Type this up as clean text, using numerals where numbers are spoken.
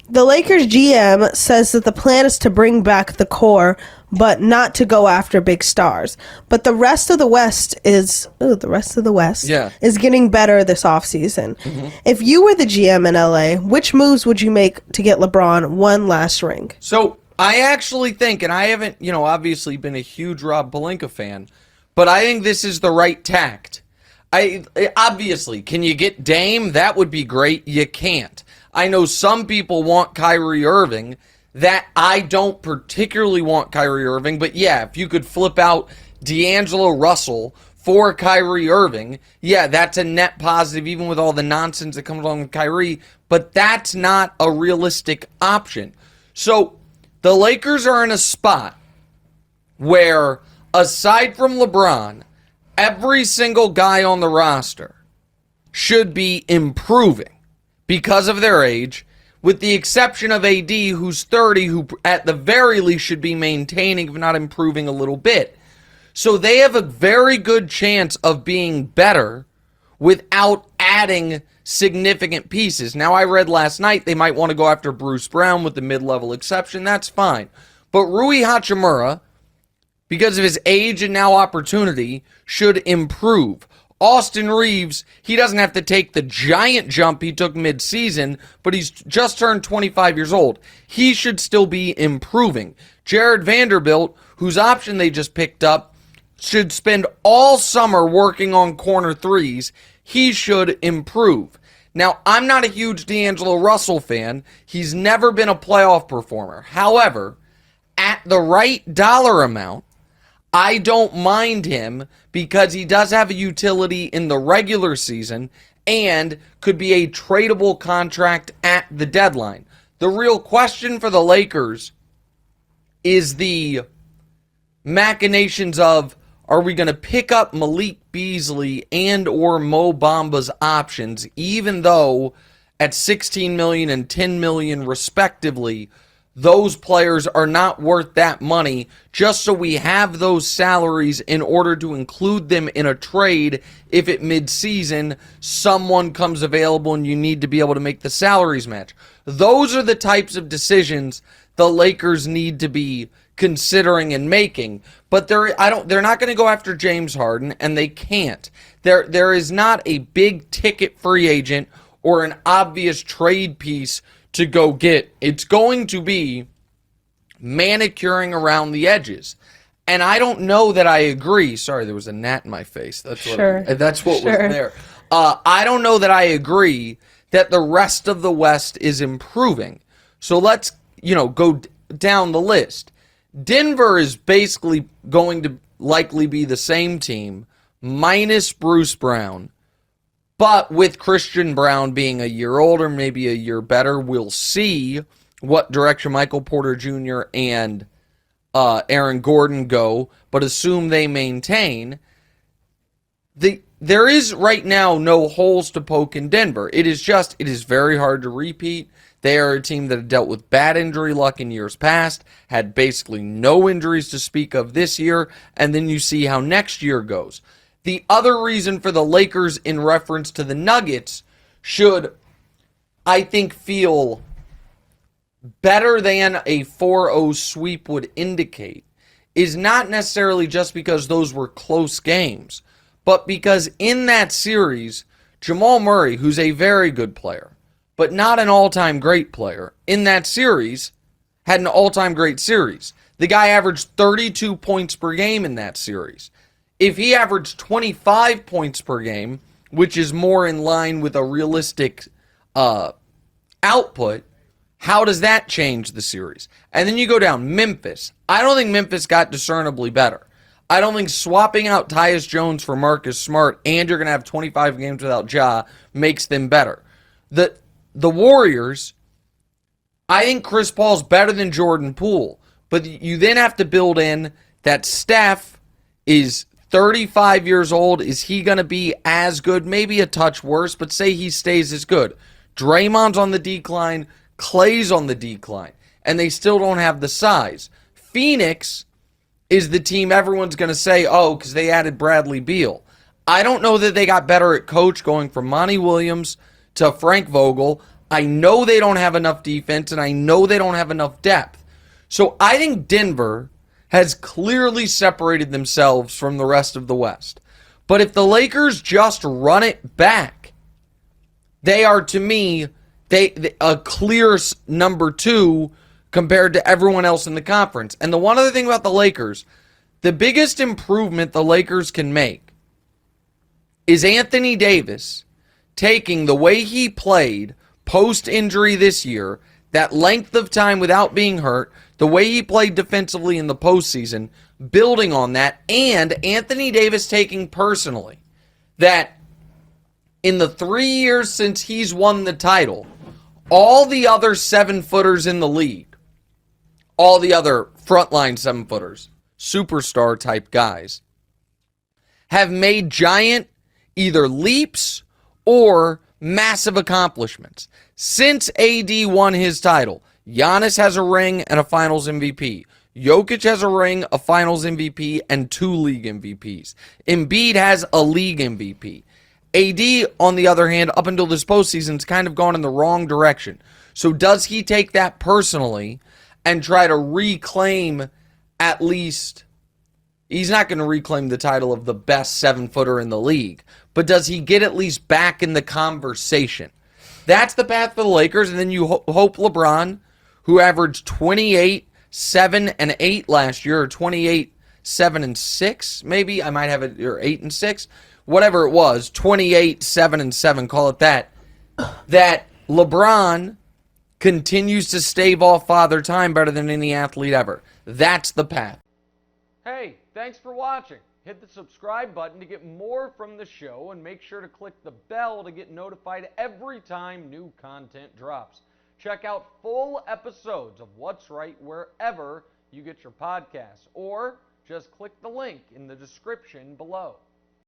The Lakers GM says that the plan is to bring back the core, but not to go after big stars. But the rest of the West is is getting better this offseason. Mm-hmm. If you were the GM in LA, which moves would you make to get LeBron one last ring? So I actually think, and I haven't, obviously been a huge Rob Pelinka fan, but I think this is the right tact. Obviously, can you get Dame? That would be great. You can't. I know some people want Kyrie Irving. That I don't particularly want Kyrie Irving, but yeah, if you could flip out D'Angelo Russell for Kyrie Irving, yeah, that's a net positive, even with all the nonsense that comes along with Kyrie, but that's not a realistic option. So the Lakers are in a spot where, aside from LeBron, every single guy on the roster should be improving because of their age, with the exception of AD, who's 30, who at the very least should be maintaining, if not improving a little bit. So they have a very good chance of being better without adding significant pieces. Now, I read last night they might want to go after Bruce Brown with the mid-level exception. That's fine. But Rui Hachimura, because of his age and now opportunity, should improve. Austin Reaves, he doesn't have to take the giant jump he took mid-season, but he's just turned 25 years old. He should still be improving. Jared Vanderbilt, whose option they just picked up, should spend all summer working on corner threes. He should improve. Now, I'm not a huge D'Angelo Russell fan. He's never been a playoff performer. However, at the right dollar amount, I don't mind him because he does have a utility in the regular season and could be a tradable contract at the deadline. The real question for the Lakers is the machinations of, are we going to pick up Malik Beasley and or Mo Bamba's options, even though at $16 million and $10 million respectively, those players are not worth that money, just so we have those salaries in order to include them in a trade if at mid-season someone comes available and you need to be able to make the salaries match. Those are the types of decisions the Lakers need to be considering and making. But they're not going to go after James Harden, and they can't. There is not a big ticket free agent or an obvious trade piece to go get. It's going to be manicuring around the edges. And I don't know that I agree. Sorry, there was a gnat in my face. That's what was there. I don't know that I agree that the rest of the West is improving. So let's, go down the list. Denver is basically going to likely be the same team, minus Bruce Brown. But with Christian Brown being a year older, maybe a year better, we'll see what direction Michael Porter Jr. and Aaron Gordon go, but assume they maintain. There is right now no holes to poke in Denver. It is very hard to repeat. They are a team that have dealt with bad injury luck in years past, had basically no injuries to speak of this year, and then you see how next year goes. The other reason for the Lakers in reference to the Nuggets should, I think, feel better than a 4-0 sweep would indicate is not necessarily just because those were close games, but because in that series, Jamal Murray, who's a very good player, but not an all-time great player, in that series had an all-time great series. The guy averaged 32 points per game in that series. If he averaged 25 points per game, which is more in line with a realistic output, how does that change the series? And then you go down, Memphis. I don't think Memphis got discernibly better. I don't think swapping out Tyus Jones for Marcus Smart and you're going to have 25 games without Ja makes them better. The Warriors, I think Chris Paul's better than Jordan Poole, but you then have to build in that Steph is 35 years old. Is he going to be as good? Maybe a touch worse, but say he stays as good. Draymond's on the decline. Clay's on the decline. And they still don't have the size. Phoenix is the team everyone's going to say, oh, because they added Bradley Beal. I don't know that they got better at coach going from Monty Williams to Frank Vogel. I know they don't have enough defense, and I know they don't have enough depth. So I think Denver has clearly separated themselves from the rest of the West. But if the Lakers just run it back, they are, to me, a clear number 2 compared to everyone else in the conference. And the one other thing about the Lakers, the biggest improvement the Lakers can make is Anthony Davis taking the way he played post-injury this year, that length of time without being hurt, the way he played defensively in the postseason, building on that, and Anthony Davis taking personally that in the 3 years since he's won the title, all the other 7-footers in the league, all the other frontline 7-footers, superstar type guys, have made giant either leaps or massive accomplishments. Since AD won his title, Giannis has a ring and a Finals MVP. Jokic has a ring, a Finals MVP, and 2 league MVPs. Embiid has a league MVP. AD, on the other hand, up until this postseason, has kind of gone in the wrong direction. So does he take that personally and try to reclaim at least... He's not going to reclaim the title of the best 7-footer in the league, but does he get at least back in the conversation? That's the path for the Lakers, and then you hope LeBron, who averaged 28, 7, and 8 last year, or 28, 7, and 6, maybe, I might have it, or 8 and 6, whatever it was, 28, 7, and 7, call it that LeBron continues to stave off Father Time better than any athlete ever. That's the path. Hey, thanks for watching. Hit the subscribe button to get more from the show, and make sure to click the bell to get notified every time new content drops. Check out full episodes of What's Right wherever you get your podcasts, or just click the link in the description below.